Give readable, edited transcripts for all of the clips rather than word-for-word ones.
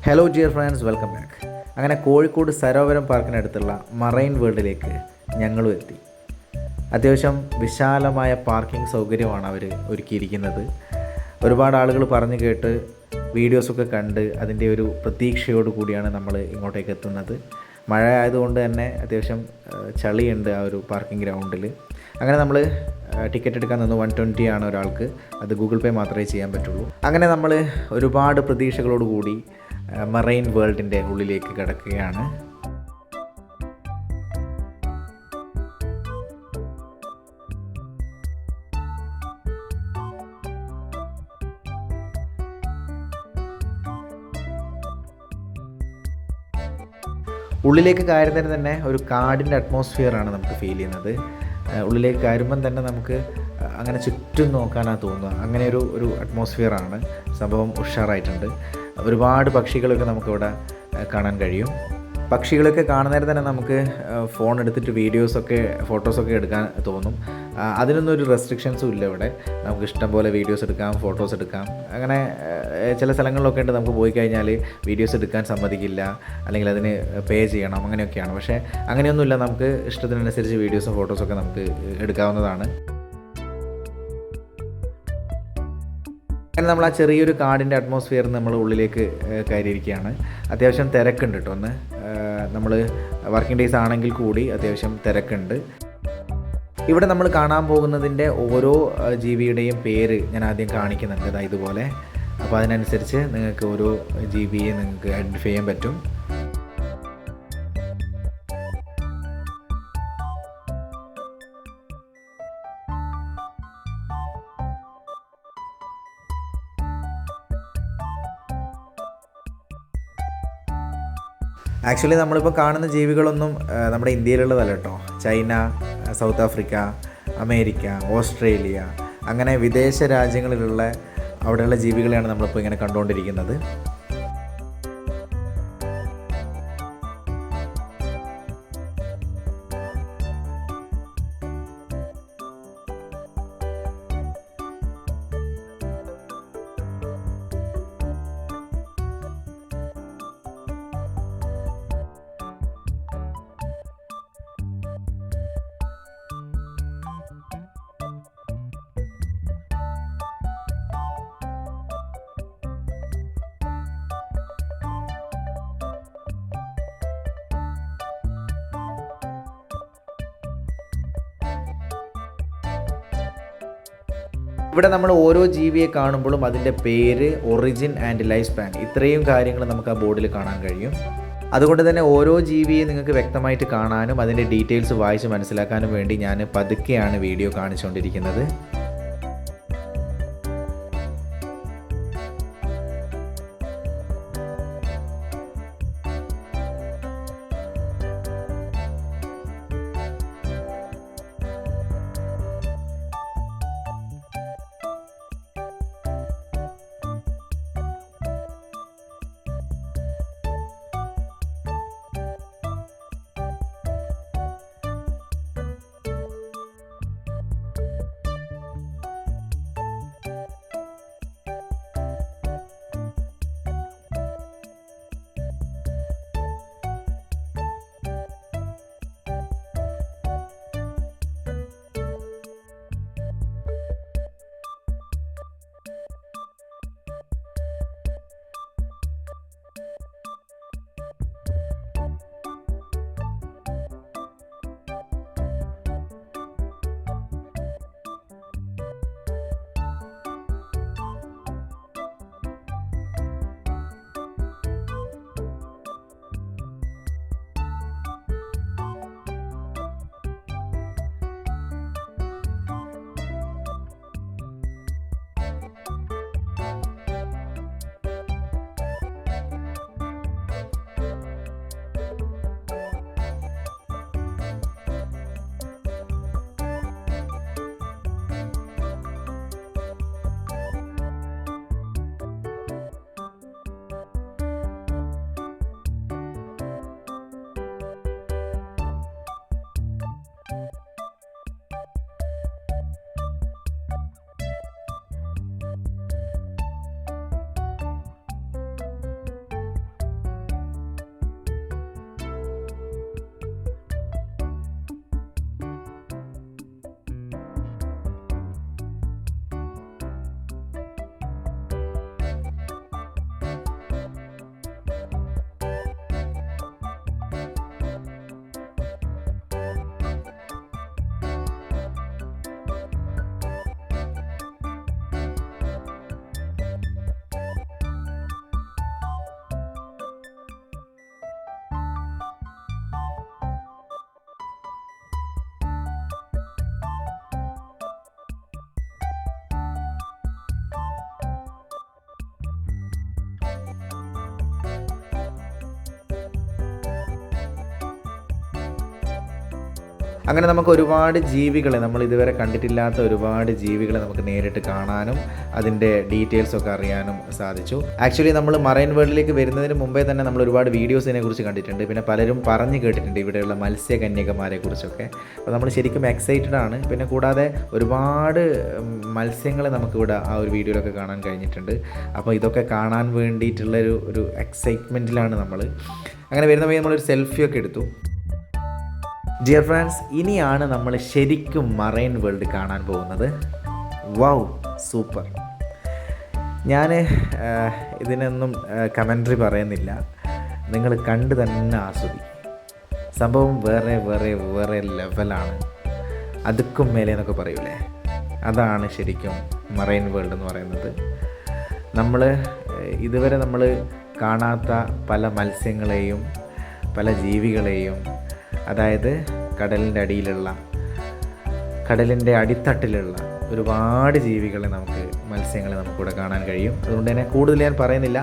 Hello dear friends, welcome back. അങ്ങനെ Kozhikode Sarovaram പാർക്കിനടുത്തുള്ള marine വേൾഡിലേക്ക് ഞങ്ങളും എത്തി. അത്യാവശ്യം വിശാലമായ പാർക്കിംഗ് സൗകര്യമാണ് അവർ ഒരുക്കിയിരിക്കുന്നത്. ഒരുപാട് ആളുകൾ പറഞ്ഞു കേട്ട് വീഡിയോസൊക്കെ കണ്ട് അതിൻ്റെ ഒരു പ്രതീക്ഷയോട് കൂടിയാണ് നമ്മൾ ഇങ്ങോട്ടേക്ക് എത്തുന്നത്. മഴ ആയതുകൊണ്ട് തന്നെ അത്യാവശ്യം ചളിയുണ്ട് ആ ഒരു പാർക്കിംഗ് ഗ്രൗണ്ടിൽ. അങ്ങനെ നമ്മൾ ടിക്കറ്റ് എടുക്കാൻ നിന്ന് 120 ആണ് ഒരാൾക്ക്. അത് ഗൂഗിൾ പേ മാത്രമേ ചെയ്യാൻ പറ്റുള്ളൂ. അങ്ങനെ നമ്മൾ ഒരുപാട് പ്രതീക്ഷകളോട് കൂടി മറൈൻ വേൾഡിൻ്റെ ഉള്ളിലേക്ക് കിടക്കുകയാണ്. ഉള്ളിലേക്ക് കയറുന്നതിന് തന്നെ ഒരു കാടിൻ്റെ അറ്റ്മോസ്ഫിയറാണ് നമുക്ക് ഫീൽ ചെയ്യുന്നത്. ഉള്ളിലേക്ക് കയറുമ്പം തന്നെ നമുക്ക് അങ്ങനെ ചുറ്റും നോക്കാനാണ് തോന്നുക. അങ്ങനെ ഒരു അറ്റ്മോസ്ഫിയറാണ്. സംഭവം ഉഷാറായിട്ടുണ്ട്. ഒരുപാട് പക്ഷികളൊക്കെ നമുക്കിവിടെ കാണാൻ കഴിയും. പക്ഷികളൊക്കെ കാണുന്നേരം തന്നെ നമുക്ക് ഫോൺ എടുത്തിട്ട് ഫോട്ടോസൊക്കെ എടുക്കാൻ തോന്നും. അതിനൊന്നും ഒരു റെസ്ട്രിക്ഷൻസും ഇല്ല ഇവിടെ. നമുക്ക് ഇഷ്ടം പോലെ വീഡിയോസ് എടുക്കാം, ഫോട്ടോസ് എടുക്കാം. അങ്ങനെ ചില സ്ഥലങ്ങളിലൊക്കെ ഉണ്ട് നമുക്ക് പോയി കഴിഞ്ഞാൽ വീഡിയോസ് എടുക്കാൻ സമ്മതിക്കില്ല, അല്ലെങ്കിൽ അതിന് പേ ചെയ്യണം, അങ്ങനെയൊക്കെയാണ്. പക്ഷേ അങ്ങനെയൊന്നുമില്ല. നമുക്ക് ഇഷ്ടത്തിനനുസരിച്ച് വീഡിയോസും ഫോട്ടോസൊക്കെ നമുക്ക് എടുക്കാവുന്നതാണ്. അങ്ങനെ നമ്മൾ ആ ചെറിയൊരു കാടിൻ്റെ അറ്റ്മോസ്ഫിയറിൽ നമ്മൾ ഉള്ളിലേക്ക് കയറിയിരിക്കുകയാണ്. അത്യാവശ്യം തിരക്കുണ്ട് കേട്ടോ. നമ്മൾ വർക്കിംഗ് ഡേയ്സ് ആണെങ്കിൽ കൂടി അത്യാവശ്യം തിരക്കുണ്ട്. ഇവിടെ നമ്മൾ കാണാൻ പോകുന്നതിൻ്റെ ഓരോ ജീവിയുടെയും പേര് ഞാൻ ആദ്യം കാണിക്കുന്നുണ്ട് ഇതുപോലെ. അപ്പോൾ അതിനനുസരിച്ച് നിങ്ങൾക്ക് ഓരോ ജീവിയെ നിങ്ങൾക്ക് ഐഡൻറ്റിഫൈ ചെയ്യാൻ പറ്റും. ആക്ച്വലി നമ്മളിപ്പോൾ കാണുന്ന ജീവികളൊന്നും നമ്മുടെ ഇന്ത്യയിലുള്ളതല്ല കേട്ടോ. China, south Africa, America, Australia, അങ്ങനെ വിദേശ രാജ്യങ്ങളിലുള്ള അവിടെയുള്ള ജീവികളെയാണ് നമ്മളിപ്പോൾ ഇങ്ങനെ കണ്ടുകൊണ്ടിരിക്കുന്നത്. ഇവിടെ നമ്മൾ ഓരോ ജീവിയെ കാണുമ്പോഴും അതിൻ്റെ പേര്, ഒറിജിൻ ആൻഡ് ലൈഫ് സ്പാൻ, ഇത്രയും കാര്യങ്ങൾ നമുക്ക് ആ ബോർഡിൽ കാണാൻ കഴിയും. അതുകൊണ്ട് തന്നെ ഓരോ ജീവിയെ നിങ്ങൾക്ക് വ്യക്തമായിട്ട് കാണാനും അതിൻ്റെ ഡീറ്റെയിൽസ് വായിച്ച് മനസ്സിലാക്കാനും വേണ്ടി ഞാൻ പതുക്കെയാണ് വീഡിയോ കാണിച്ചുകൊണ്ടിരിക്കുന്നത്. അങ്ങനെ നമുക്ക് ഒരുപാട് ജീവികളെ, നമ്മൾ ഇതുവരെ കണ്ടിട്ടില്ലാത്ത ഒരുപാട് ജീവികളെ നമുക്ക് നേരിട്ട് കാണാനും അതിൻ്റെ ഡീറ്റെയിൽസൊക്കെ അറിയാനും സാധിച്ചു. ആക്ച്വലി നമ്മൾ മറൈൻ വേൾഡിലേക്ക് വരുന്നതിന് മുമ്പേ തന്നെ നമ്മൾ ഒരുപാട് വീഡിയോസിനെ കുറിച്ച് കണ്ടിട്ടുണ്ട്. പിന്നെ പലരും പറഞ്ഞു കേട്ടിട്ടുണ്ട് ഇവിടെയുള്ള മത്സ്യകന്യകമാരെ കുറിച്ചൊക്കെ. അപ്പോൾ നമ്മൾ ശരിക്കും എക്സൈറ്റഡ് ആണ്. പിന്നെ കൂടാതെ ഒരുപാട് മത്സ്യങ്ങളെ നമുക്കിവിടെ ആ ഒരു വീഡിയോയിലൊക്കെ കാണാൻ കഴിഞ്ഞിട്ടുണ്ട്. അപ്പോൾ ഇതൊക്കെ കാണാൻ വേണ്ടിയിട്ടുള്ളൊരു എക്സൈറ്റ്മെൻറ്റിലാണ് നമ്മൾ. അങ്ങനെ വരുന്ന വഴി നമ്മളൊരു സെൽഫിയൊക്കെ എടുത്തു. ഡിയർ ഫ്രണ്ട്സ്, ഇനിയാണ് നമ്മൾ ശരിക്കും മറൈൻ വേൾഡ് കാണാൻ പോകുന്നത്. Wow, super. ഞാൻ ഇതിനൊന്നും കമൻട്രി പറയുന്നില്ല, നിങ്ങൾ കണ്ട് തന്നെ ആസ്വദിക്കും. സംഭവം വേറെ വേറെ വേറെ ലെവലാണ്. അതുക്കും മേലെ എന്നൊക്കെ പറയൂലേ, അതാണ് ശരിക്കും മറൈൻ വേൾഡ് എന്ന് പറയുന്നത്. ഇതുവരെ നമ്മൾ കാണാത്ത പല മത്സ്യങ്ങളെയും പല ജീവികളെയും, അതായത് കടലിൻ്റെ അടിയിലുള്ള, കടലിൻ്റെ അടിത്തട്ടിലുള്ള ഒരുപാട് ജീവികളെ മത്സ്യങ്ങളെ നമുക്കിവിടെ കാണാൻ കഴിയും. അതുകൊണ്ട് തന്നെ കൂടുതൽ ഞാൻ പറയുന്നില്ല,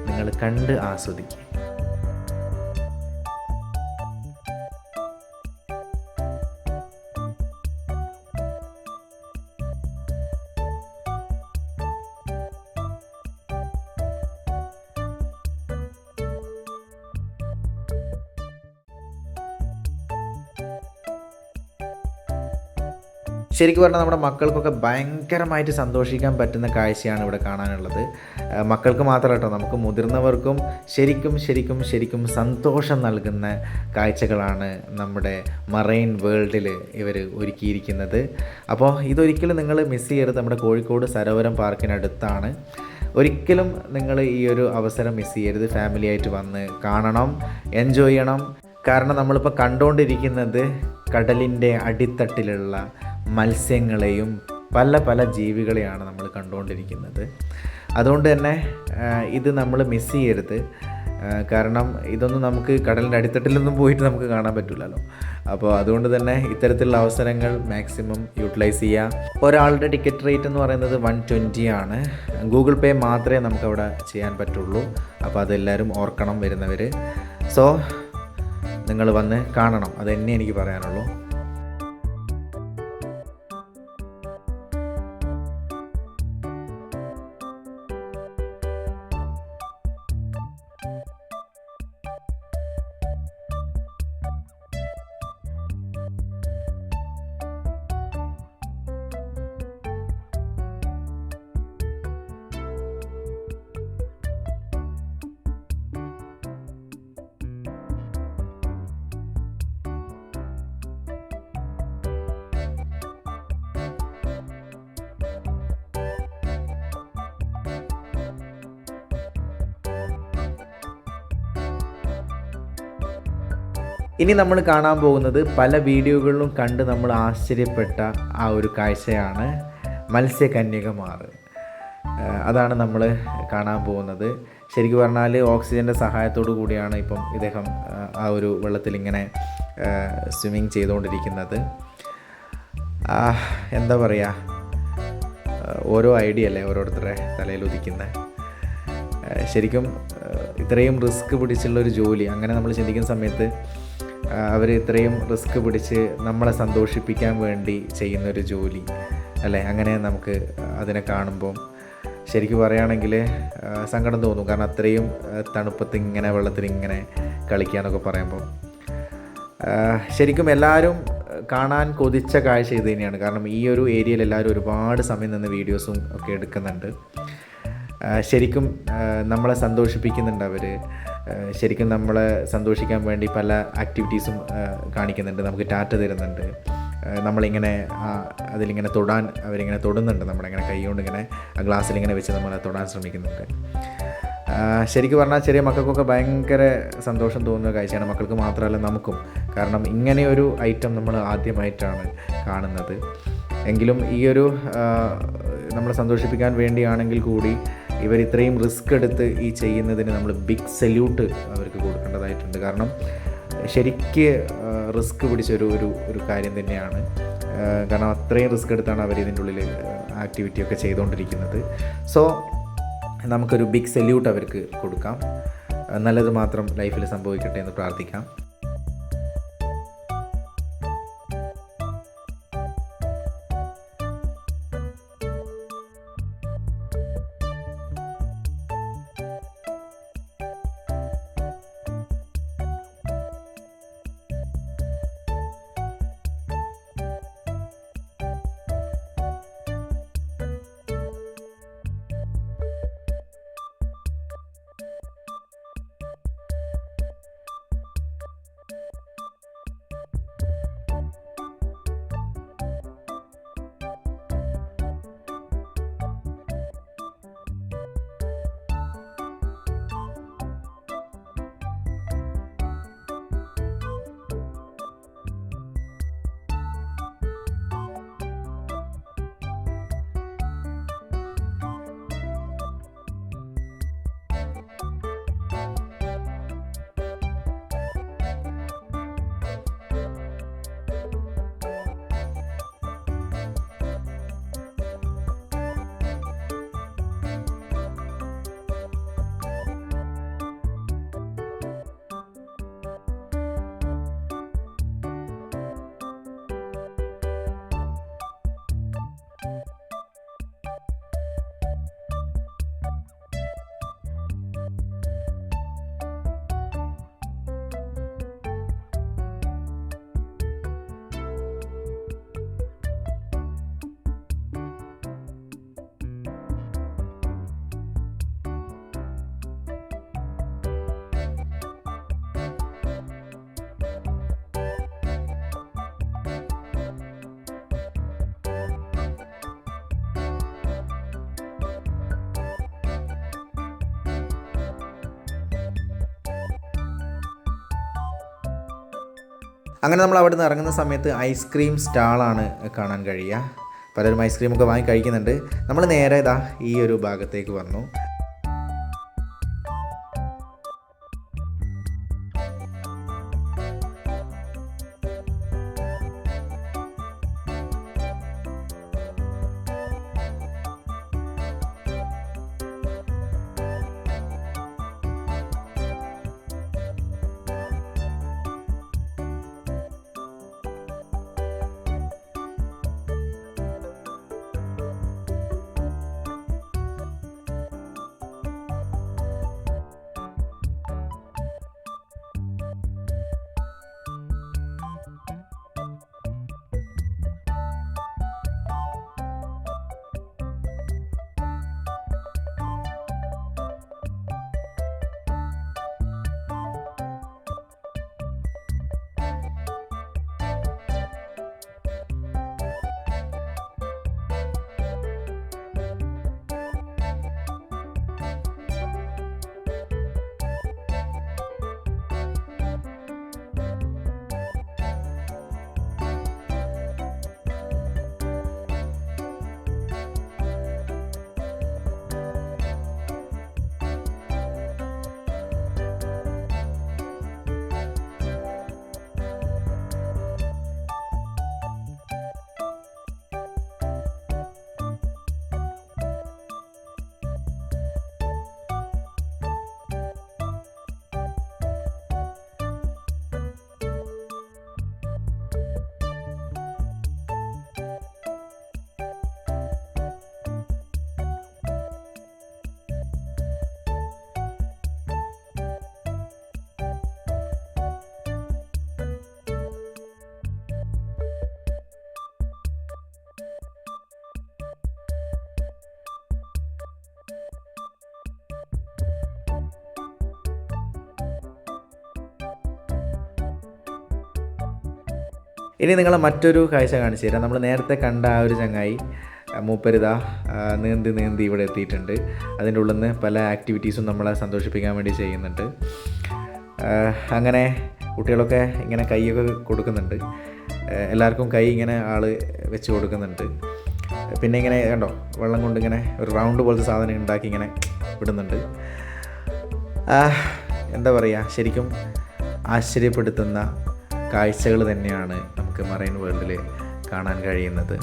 നിങ്ങൾ കണ്ട് ആസ്വദിക്കുക. ശരിക്കും പറഞ്ഞാൽ നമ്മുടെ മക്കൾക്കൊക്കെ ഭയങ്കരമായിട്ട് സന്തോഷിക്കാൻ പറ്റുന്ന കാഴ്ചയാണ് ഇവിടെ കാണാനുള്ളത്. മക്കൾക്ക് മാത്രമല്ല കേട്ടോ, നമുക്ക് മുതിർന്നവർക്കും ശരിക്കും സന്തോഷം നൽകുന്ന കാഴ്ചകളാണ് നമ്മുടെ മറൈൻ വേൾഡിൽ ഇവർ ഒരുക്കിയിരിക്കുന്നത്. അപ്പോൾ ഇതൊരിക്കലും നിങ്ങൾ മിസ് ചെയ്യരുത്. നമ്മുടെ കോഴിക്കോട് സരോവരം പാർക്കിനടുത്താണ്. ഒരിക്കലും നിങ്ങൾ ഈ ഒരു അവസരം മിസ് ചെയ്യരുത്. ഫാമിലിയായിട്ട് വന്ന് കാണണം, എൻജോയ് ചെയ്യണം. കാരണം നമ്മളിപ്പോൾ കണ്ടുകൊണ്ടിരിക്കുന്നത് കടലിൻ്റെ അടിത്തട്ടിലുള്ള മത്സ്യങ്ങളെയും പല പല ജീവികളെയാണ് നമ്മൾ കണ്ടുകൊണ്ടിരിക്കുന്നത്. അതുകൊണ്ട് തന്നെ ഇത് നമ്മൾ മിസ് ചെയ്യരുത്. കാരണം ഇതൊന്നും നമുക്ക് കടലിൻ്റെ അടിത്തട്ടിലൊന്നും പോയിട്ട് നമുക്ക് കാണാൻ പറ്റില്ലല്ലോ. അപ്പോൾ അതുകൊണ്ട് തന്നെ ഇത്തരത്തിലുള്ള അവസരങ്ങൾ മാക്സിമം യൂട്ടിലൈസ് ചെയ്യുക. ഒരാളുടെ ടിക്കറ്റ് റേറ്റ് എന്ന് പറയുന്നത് 120 ആണ്. ഗൂഗിൾ പേ മാത്രമേ നമുക്കവിടെ ചെയ്യാൻ പറ്റുള്ളൂ. അപ്പോൾ അതെല്ലാവരും ഓർക്കണം വരുന്നവർ. സോ നിങ്ങൾ വന്ന് കാണണം, അതെന്നെ എനിക്ക് പറയാനുള്ളൂ. ഇനി നമ്മൾ കാണാൻ പോകുന്നത് പല വീഡിയോകളിലും കണ്ട് നമ്മൾ ആശ്ചര്യപ്പെട്ട ആ ഒരു കാഴ്ചയാണ് മത്സ്യകന്യകമാർ. അതാണ് നമ്മൾ കാണാൻ പോകുന്നത്. ശരിക്കും പറഞ്ഞാൽ ഓക്സിജൻ്റെ സഹായത്തോടു കൂടിയാണ് ഇപ്പം ഇദ്ദേഹം ആ ഒരു വെള്ളത്തിൽ ഇങ്ങനെ സ്വിമ്മിങ് ചെയ്തുകൊണ്ടിരിക്കുന്നത്. എന്താ പറയുക, ഓരോ ഐഡിയ അല്ലേ ഓരോരുത്തരുടെ തലയിൽ ഉദിക്കുന്നത്. ശരിക്കും ഇത്രയും റിസ്ക് പിടിച്ചുള്ളൊരു ജോലി, അങ്ങനെ നമ്മൾ ചിന്തിക്കുന്ന സമയത്ത് അവർ ഇത്രയും റിസ്ക് പിടിച്ച് നമ്മളെ സന്തോഷിപ്പിക്കാൻ വേണ്ടി ചെയ്യുന്നൊരു ജോലി അല്ലേ, അങ്ങനെ നമുക്ക് അതിനെ കാണുമ്പം ശരിക്കും പറയുകയാണെങ്കിൽ സങ്കടം തോന്നും. കാരണം അത്രയും തണുപ്പത്ത് ഇങ്ങനെ വെള്ളത്തിൽ ഇങ്ങനെ കളിക്കുകയെന്നൊക്കെ പറയുമ്പോൾ ശരിക്കും എല്ലാവരും കാണാൻ കൊതിച്ച കാഴ്ച ഇത് തന്നെയാണ്. കാരണം ഈ ഒരു ഏരിയയിൽ എല്ലാവരും ഒരുപാട് സമയം നിന്ന് വീഡിയോസും ഒക്കെ എടുക്കുന്നുണ്ട്. ശരിക്കും നമ്മളെ സന്തോഷിപ്പിക്കുന്നുണ്ട് അവർ. ശരിക്കും നമ്മളെ സന്തോഷിക്കാൻ വേണ്ടി പല ആക്ടിവിറ്റീസും കാണിക്കുന്നുണ്ട്, നമുക്ക് ടാറ്റ തരുന്നുണ്ട്, നമ്മളിങ്ങനെ അതിലിങ്ങനെ തൊടാൻ അവരിങ്ങനെ തൊടുന്നുണ്ട്, നമ്മളിങ്ങനെ കൈ കൊണ്ട് ഇങ്ങനെ ആ ഗ്ലാസ്സിലിങ്ങനെ വെച്ച് നമ്മളെ തൊടാൻ ശ്രമിക്കുന്നുണ്ട്. ശരിക്കും പറഞ്ഞാൽ ചെറിയ മക്കൾക്കൊക്കെ ഭയങ്കര സന്തോഷം തോന്നുന്ന കാഴ്ചയാണ്, മക്കൾക്ക് മാത്രമല്ല നമുക്കും. കാരണം ഇങ്ങനെയൊരു ഐറ്റം നമ്മൾ ആദ്യമായിട്ടാണ് കാണുന്നത്. എങ്കിലും ഈ ഒരു നമ്മളെ സന്തോഷിപ്പിക്കാൻ വേണ്ടിയാണെങ്കിൽ കൂടി ഇവർ ഇത്രയും റിസ്ക് എടുത്ത് ഈ ചെയ്യുന്നതിന് നമ്മൾ ബിഗ് സല്യൂട്ട് അവർക്ക് കൊടുക്കേണ്ടതായിട്ടുണ്ട്. കാരണം ശരിക്ക് റിസ്ക് പിടിച്ചൊരു ഒരു കാര്യം തന്നെയാണ്. കാരണം അത്രയും റിസ്ക് എടുത്താണ് അവർ ഇതിൻ്റെ ഉള്ളിൽ ആക്ടിവിറ്റിയൊക്കെ ചെയ്തുകൊണ്ടിരിക്കുന്നത്. സോ നമുക്കൊരു ബിഗ് സല്യൂട്ട് അവർക്ക് കൊടുക്കാം. നല്ലത് മാത്രം ലൈഫിൽ സംഭവിക്കട്ടെ എന്ന് പ്രാർത്ഥിക്കാം. അങ്ങനെ നമ്മൾ അവിടെ നിന്ന് ഇറങ്ങുന്ന സമയത്ത് ഐസ്ക്രീം സ്റ്റാളാണ് കാണാൻ കഴിയുക. പലരും ഐസ്ക്രീമൊക്കെ വാങ്ങി കഴിക്കുന്നുണ്ട്. നമ്മൾ നേരെ ഇതാ ഈ ഒരു ഭാഗത്തേക്ക് വന്നു. ഇനി നിങ്ങളെ മറ്റൊരു കാഴ്ച കാണിച്ചു തരാം. നമ്മൾ നേരത്തെ കണ്ട ആ ഒരു ചങ്ങായി മൂപ്പരിതാ നീന്തി ഇവിടെ എത്തിയിട്ടുണ്ട്. അതിൻ്റെ ഉള്ളിൽ നിന്ന് പല ആക്ടിവിറ്റീസും നമ്മളെ സന്തോഷിപ്പിക്കാൻ വേണ്ടി ചെയ്യുന്നുണ്ട്. അങ്ങനെ കുട്ടികളൊക്കെ ഇങ്ങനെ കൈയൊക്കെ കൊടുക്കുന്നുണ്ട്. എല്ലാവർക്കും കൈ ഇങ്ങനെ ആൾ വെച്ച് കൊടുക്കുന്നുണ്ട്. പിന്നെ ഇങ്ങനെ കണ്ടോ വെള്ളം കൊണ്ട് ഇങ്ങനെ ഒരു റൗണ്ട് പോലത്തെ സാധനം ഉണ്ടാക്കി ഇങ്ങനെ വിടുന്നുണ്ട്. എന്താ പറയുക, ശരിക്കും ആശ്ചര്യപ്പെടുത്തുന്ന കാഴ്ചകൾ തന്നെയാണ് നമുക്ക് മറൈൻ വേൾഡിൽ കാണാൻ കഴിയുന്നത്.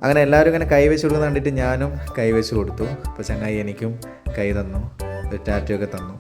അങ്ങനെ എല്ലാവരും ഇങ്ങനെ കൈ വെച്ച് കൊടുക്കുന്ന കണ്ടിട്ട് ഞാനും കൈ വെച്ച് കൊടുത്തു. അപ്പോൾ ചങ്ങായി എനിക്കും കൈ തന്നു, ഒരു ടാറ്റൊക്കെ തന്നു.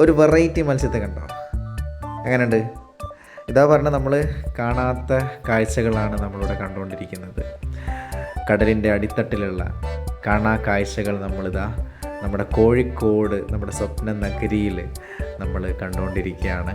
ഒരു വെറൈറ്റി മത്സ്യത്തെ കണ്ടോ, എങ്ങനെയുണ്ട്? ഇതാ പറഞ്ഞ നമ്മൾ കാണാത്ത കാഴ്ചകളാണ് നമ്മളിവിടെ കണ്ടുകൊണ്ടിരിക്കുന്നത്. കടലിൻ്റെ അടിത്തട്ടിലുള്ള കാണാ കാഴ്ചകൾ നമ്മളിതാ നമ്മുടെ കോഴിക്കോട്, നമ്മുടെ സ്വപ്ന നഗരിയിൽ നമ്മൾ കണ്ടുകൊണ്ടിരിക്കുകയാണ്.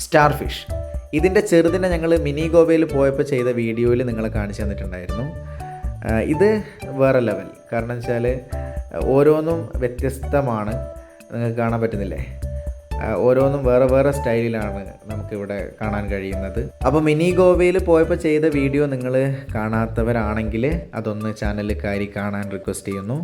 Star fish. ഇതിൻ്റെ ചെറുതിനെ ഞങ്ങൾ മിനി ഗോവയിൽ പോയപ്പോൾ ചെയ്ത വീഡിയോയിൽ നിങ്ങളെ കാണിച്ചു തന്നിട്ടുണ്ടായിരുന്നു. ഇത് വേറെ ലെവൽ. കാരണം വെച്ചാൽ ഓരോന്നും വ്യത്യസ്തമാണ്, നിങ്ങൾക്ക് കാണാൻ പറ്റുന്നില്ലേ? ഓരോന്നും വേറെ വേറെ സ്റ്റൈലിലാണ് നമുക്കിവിടെ കാണാൻ കഴിയുന്നത്. അപ്പോൾ മിനി ഗോവയിൽ പോയപ്പോൾ ചെയ്ത വീഡിയോ നിങ്ങൾ കാണാത്തവരാണെങ്കിൽ അതൊന്ന് ചാനലിൽ കയറി കാണാൻ റിക്വസ്റ്റ് ചെയ്യുന്നു.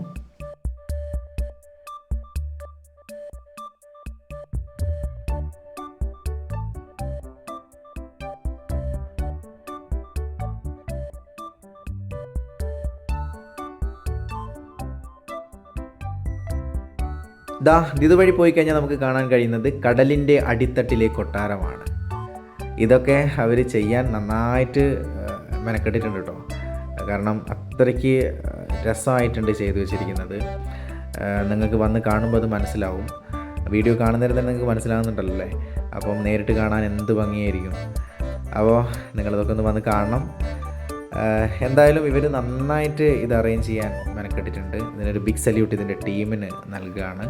ഇതുവഴി പോയി കഴിഞ്ഞാൽ നമുക്ക് കാണാൻ കഴിയുന്നത് കടലിൻ്റെ അടിത്തട്ടിലെ കൊട്ടാരമാണ്. ഇതൊക്കെ അവർ ചെയ്യാൻ നന്നായിട്ട് മെനക്കെട്ടിട്ടുണ്ട് കേട്ടോ. കാരണം അത്രയ്ക്ക് രസമായിട്ടുണ്ട് ചെയ്തു വെച്ചിരിക്കുന്നത്. നിങ്ങൾക്ക് വന്ന് കാണുമ്പോൾ അത് മനസ്സിലാവും. വീഡിയോ കാണുന്നതിന് തന്നെ നിങ്ങൾക്ക് മനസ്സിലാകുന്നുണ്ടല്ലോ അല്ലേ? അപ്പം നേരിട്ട് കാണാൻ എന്ത് ഭംഗിയായിരിക്കും. അപ്പോൾ നിങ്ങളിതൊക്കെ ഒന്ന് വന്ന് കാണണം. എന്തായാലും ഇവർ നന്നായിട്ട് ഇത് അറേഞ്ച് ചെയ്യാൻ മെനക്കെട്ടിട്ടുണ്ട്. ഇതിനൊരു ബിഗ് സല്യൂട്ട് ഇതിൻ്റെ ടീമിന് നൽകുകയാണ്.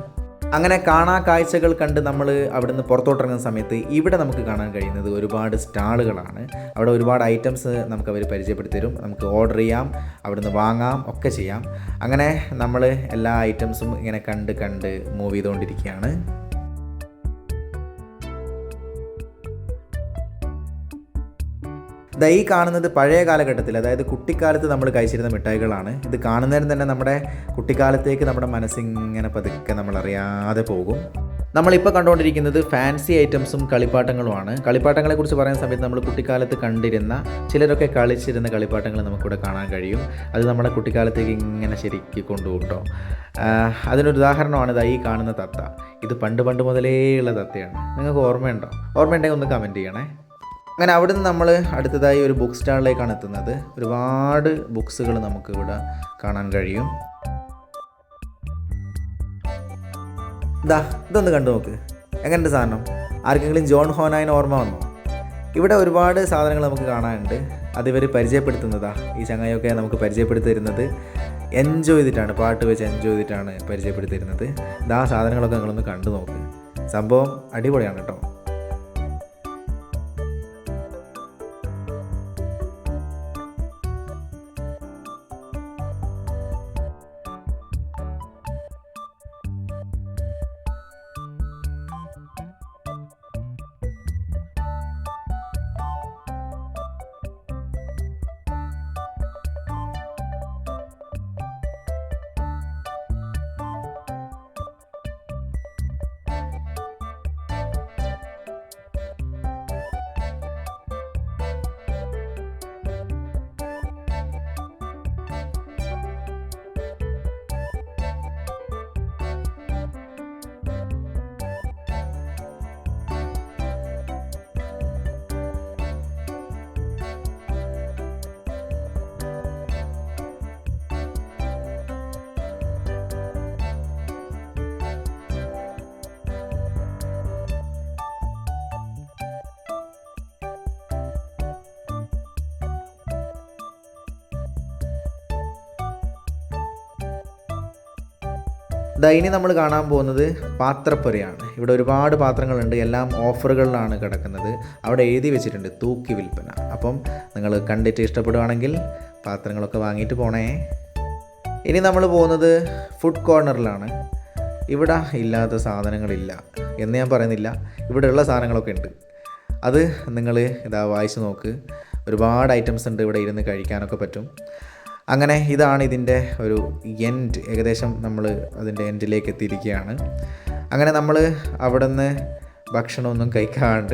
അങ്ങനെ കാണാ കാഴ്ചകൾ കണ്ട് നമ്മൾ അവിടുന്ന് പുറത്തോട്ടിറങ്ങുന്ന സമയത്ത് ഇവിടെ നമുക്ക് കാണാൻ കഴിയുന്നത് ഒരുപാട് സ്റ്റാളുകളാണ്. അവിടെ ഒരുപാട് ഐറ്റംസ് നമുക്ക് അവർ പരിചയപ്പെടുത്തി തരും. നമുക്ക് ഓർഡർ ചെയ്യാം, അവിടുന്ന് വാങ്ങാം, ഒക്കെ ചെയ്യാം. അങ്ങനെ നമ്മൾ എല്ലാ ഐറ്റംസും ഇങ്ങനെ കണ്ട് മൂവ് ചെയ്തുകൊണ്ടിരിക്കുകയാണ്. ഈ കാണുന്നത് പഴയ കാലഘട്ടത്തിൽ, അതായത് കുട്ടിക്കാലത്ത് നമ്മൾ കഴിച്ചിരുന്ന മിഠായികളാണ്. ഇത് കാണുന്നതിന് തന്നെ നമ്മുടെ കുട്ടിക്കാലത്തേക്ക് നമ്മുടെ മനസ്സിങ്ങനെ പതുക്കെ നമ്മൾ അറിയാതെ പോകും. നമ്മളിപ്പോൾ കണ്ടുകൊണ്ടിരിക്കുന്നത് ഫാൻസി ഐറ്റംസും കളിപ്പാട്ടങ്ങളുമാണ്. കളിപ്പാട്ടങ്ങളെക്കുറിച്ച് പറയുന്ന സമയത്ത് നമ്മൾ കുട്ടിക്കാലത്ത് കണ്ടിരുന്ന ചിലരൊക്കെ കളിച്ചിരുന്ന കളിപ്പാട്ടങ്ങൾ നമുക്കിവിടെ കാണാൻ കഴിയും. അത് നമ്മുടെ കുട്ടിക്കാലത്തേക്ക് ഇങ്ങനെ ശരിക്ക് കൊണ്ടുപോട്ടോ. അതിനൊരു ഉദാഹരണമാണ് ഈ കാണുന്ന തത്ത. ഇത് പണ്ട് മുതലേ ഉള്ള തത്തയാണ്. നിങ്ങൾക്ക് ഓർമ്മയുണ്ടെങ്കിൽ ഒന്ന് കമൻറ്റ് ചെയ്യണേ. അങ്ങനെ അവിടുന്ന് നമ്മൾ അടുത്തതായി ഒരു ബുക്ക് സ്റ്റാളിലേക്കാണ് എത്തുന്നത്. ഒരുപാട് ബുക്സുകൾ നമുക്ക് ഇവിടെ കാണാൻ കഴിയും. ഇതൊന്ന് കണ്ടു നോക്ക്, എങ്ങനെയുണ്ട് സാധനം? ആർക്കെങ്കിലും ജോൺ ഹോനായിന് ഓർമ്മ വന്നോ? ഇവിടെ ഒരുപാട് സാധനങ്ങൾ നമുക്ക് കാണാനുണ്ട്. അതിവർ പരിചയപ്പെടുത്തുന്നതാ. ഈ ചങ്ങായിയൊക്കെ നമുക്ക് പരിചയപ്പെടുത്തി തരുന്നത് എൻജോയ് ചെയ്തിട്ടാണ്, പാട്ട് വെച്ച് എൻജോയ് ചെയ്തിട്ടാണ് പരിചയപ്പെടുത്തി തരുന്നത്. സാധനങ്ങളൊക്കെ നിങ്ങളൊന്ന് കണ്ടു നോക്ക്. സംഭവം അടിപൊളിയാണ് കേട്ടോ. ഇനി നമ്മൾ കാണാൻ പോകുന്നത് പാത്രപ്പുരയാണ്. ഇവിടെ ഒരുപാട് പാത്രങ്ങളുണ്ട്. എല്ലാം ഓഫറുകളിലാണ് കിടക്കുന്നത്. അവിടെ എഴുതി വെച്ചിട്ടുണ്ട് തൂക്കി വിൽപ്പന. അപ്പം നിങ്ങൾ കണ്ടിട്ട് ഇഷ്ടപ്പെടുകയാണെങ്കിൽ പാത്രങ്ങളൊക്കെ വാങ്ങിയിട്ട് പോണേ. ഇനി നമ്മൾ പോകുന്നത് ഫുഡ് കോർണറിലാണ്. ഇവിടെ ഇല്ലാത്ത സാധനങ്ങളില്ല എന്ന് ഞാൻ പറയുന്നില്ല, ഇവിടെയുള്ള സാധനങ്ങളൊക്കെ ഉണ്ട്. അത് നിങ്ങൾ വായിച്ച് നോക്ക്. ഒരുപാട് ഐറ്റംസ് ഉണ്ട്. ഇവിടെ ഇരുന്ന് കഴിക്കാനൊക്കെ പറ്റും. അങ്ങനെ ഇതാണ് ഇതിൻ്റെ ഒരു എൻഡ്. ഏകദേശം നമ്മൾ അതിൻ്റെ എൻഡിലേക്ക് എത്തിയിരിക്കുകയാണ്. അങ്ങനെ നമ്മൾ അവിടെ നിന്ന് ഭക്ഷണമൊന്നും കഴിക്കാണ്ട്,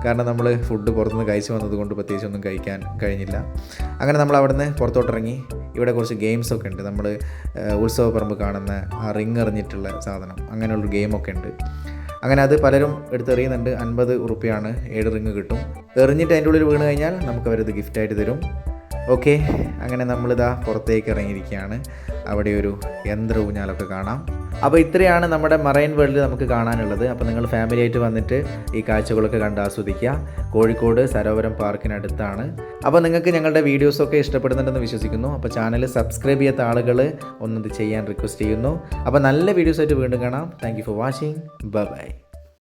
കാരണം നമ്മൾ ഫുഡ് പുറത്തുനിന്ന് കഴിച്ച് വന്നതുകൊണ്ട് പ്രത്യേകിച്ചൊന്നും കഴിക്കാൻ കഴിഞ്ഞില്ല. അങ്ങനെ നമ്മൾ അവിടെ നിന്ന് പുറത്തോട്ടിറങ്ങി. ഇവിടെ കുറച്ച് ഗെയിംസൊക്കെ ഉണ്ട്. നമ്മൾ ഉത്സവപ്പറമ്പ് കാണുന്ന ആ റിങ് എറിഞ്ഞിട്ടുള്ള സാധനം, അങ്ങനെയുള്ളൊരു ഗെയിമൊക്കെ ഉണ്ട്. അങ്ങനെ അത് പലരും എടുത്തെറിയുന്നുണ്ട്. 50 ഉറുപ്പിയാണ് 7 റിങ് കിട്ടും. എറിഞ്ഞിട്ട് അതിൻ്റെ ഉള്ളിൽ വീണ് കഴിഞ്ഞാൽ നമുക്കവരത് ഗിഫ്റ്റായിട്ട് തരും. ഓക്കെ, അങ്ങനെ നമ്മളിതാ പുറത്തേക്ക് ഇറങ്ങിയിരിക്കുകയാണ്. അവിടെ ഒരു യന്ത്ര ഊഞ്ഞാലൊക്കെ കാണാം. അപ്പോൾ ഇത്രയാണ് നമ്മുടെ മറൈൻ വേൾഡ് നമുക്ക് കാണാനുള്ളത്. അപ്പോൾ നിങ്ങൾ ഫാമിലി ആയിട്ട് വന്നിട്ട് ഈ കാഴ്ചകളൊക്കെ കണ്ട് ആസ്വദിക്കുക. കോഴിക്കോട് സരോവരം പാർക്കിനടുത്താണ്. അപ്പോൾ നിങ്ങൾക്ക് ഞങ്ങളുടെ വീഡിയോസൊക്കെ ഇഷ്ടപ്പെടുന്നുണ്ടെന്ന് വിശ്വസിക്കുന്നു. അപ്പോൾ ചാനൽ സബ്സ്ക്രൈബ് ചെയ്യാത്ത ആളുകൾ ഒന്നത് ചെയ്യാൻ റിക്വസ്റ്റ് ചെയ്യുന്നു. അപ്പോൾ നല്ല വീഡിയോസായിട്ട് വീണ്ടും കാണാം. Thank you for watching. By.